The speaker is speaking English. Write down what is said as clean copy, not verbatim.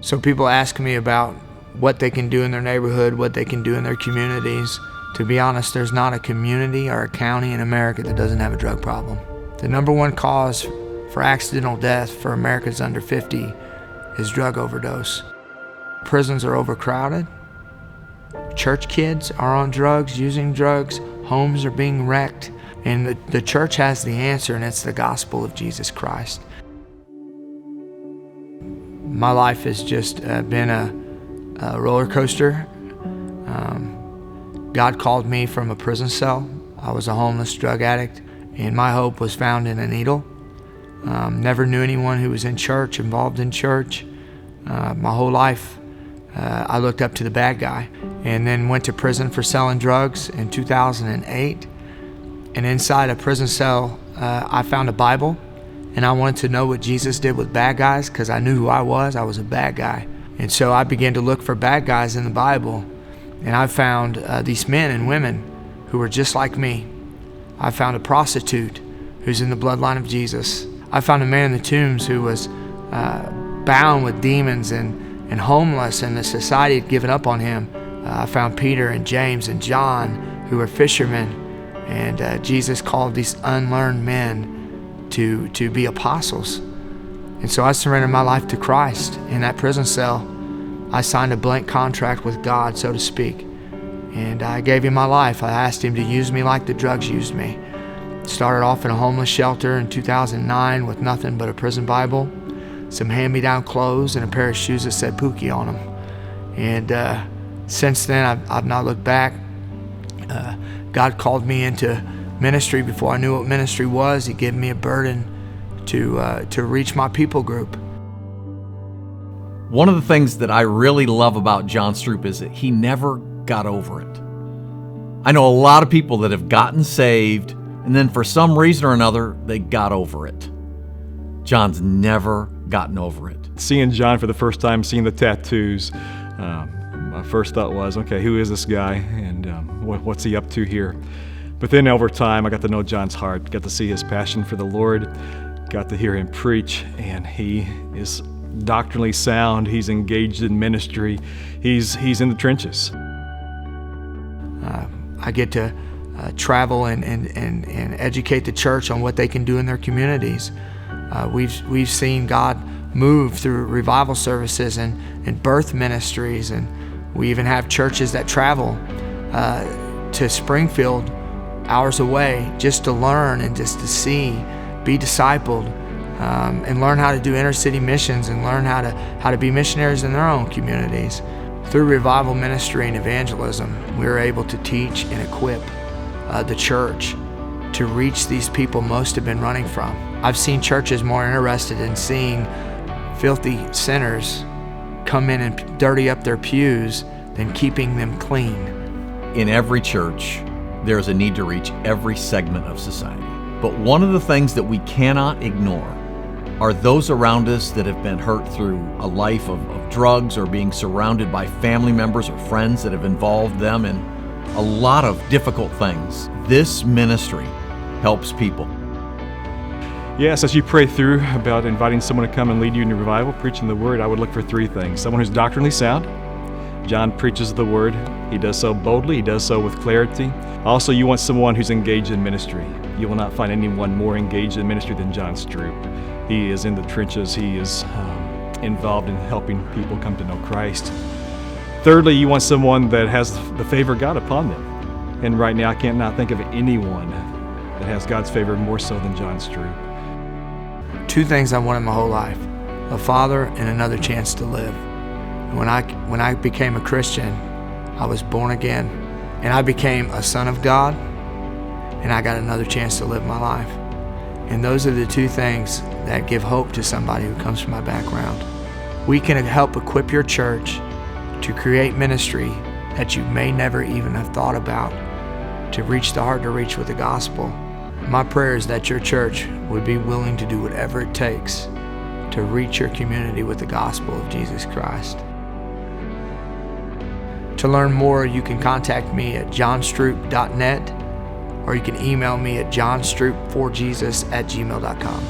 So people ask me about what they can do in their neighborhood, what they can do in their communities. To be honest, there's not a community or a county in America that doesn't have a drug problem. The number one cause for accidental death for Americans under 50 is drug overdose. Prisons are overcrowded. Church kids are on drugs, using drugs. Homes are being wrecked. And the church has the answer, and it's the gospel of Jesus Christ. My life has just been a roller coaster. God called me from a prison cell. I was a homeless drug addict, and my hope was found in a needle. Never knew anyone who was in church, involved in church. My whole life, I looked up to the bad guy, and then went to prison for selling drugs in 2008. And inside a prison cell, I found a Bible, and I wanted to know what Jesus did with bad guys, because I knew who I was. I was a bad guy. And so I began to look for bad guys in the Bible, and I found these men and women who were just like me. I found a prostitute who's in the bloodline of Jesus. I found a man in the tombs who was bound with demons and homeless, and the society had given up on him. I found Peter and James and John, who were fishermen. And Jesus called these unlearned men to be apostles. And so I surrendered my life to Christ. In that prison cell, I signed a blank contract with God, so to speak. And I gave him my life. I asked him to use me like the drugs used me. Started off in a homeless shelter in 2009 with nothing but a prison Bible, some hand-me-down clothes, and a pair of shoes that said Pookie on them. And since then, I've not looked back. God called me into ministry before I knew what ministry was. He gave me a burden to reach my people group. One of the things that I really love about John Stroup is that he never got over it. I know a lot of people that have gotten saved, and then for some reason or another, they got over it. John's never gotten over it. Seeing John for the first time, seeing the tattoos, my first thought was, okay, who is this guy, and what's he up to here? But then over time, I got to know John's heart, got to see his passion for the Lord, got to hear him preach, and he is doctrinally sound. He's engaged in ministry. He's in the trenches. I get to travel and educate the church on what they can do in their communities. We've seen God move through revival services and birth ministries, and we even have churches that travel to Springfield, hours away, just to learn and just to see, be discipled, and learn how to do inner city missions, and learn how to be missionaries in their own communities. Through revival ministry and evangelism, we are able to teach and equip the church to reach these people most have been running from. I've seen churches more interested in seeing filthy sinners come in and dirty up their pews than keeping them clean. In every church, there's a need to reach every segment of society. But one of the things that we cannot ignore are those around us that have been hurt through a life of drugs, or being surrounded by family members or friends that have involved them in a lot of difficult things. This ministry helps people. Yes, as you pray through about inviting someone to come and lead you in your revival, preaching the word, I would look for three things. Someone who's doctrinally sound. John preaches the word. He does so boldly. He does so with clarity. Also, you want someone who's engaged in ministry. You will not find anyone more engaged in ministry than John Stroup. He is in the trenches. He is involved in helping people come to know Christ. Thirdly, you want someone that has the favor of God upon them. And right now, I can't not think of anyone that has God's favor more so than John Stroup. Two things I wanted my whole life: a father and another chance to live. When I became a Christian, I was born again, and I became a son of God, and I got another chance to live my life. And those are the two things that give hope to somebody who comes from my background. We can help equip your church to create ministry that you may never even have thought about, to reach the hard to reach with the gospel. My prayer is that your church would be willing to do whatever it takes to reach your community with the gospel of Jesus Christ. To learn more, you can contact me at johnstroup.net, or you can email me at johnstroup4jesus@gmail.com.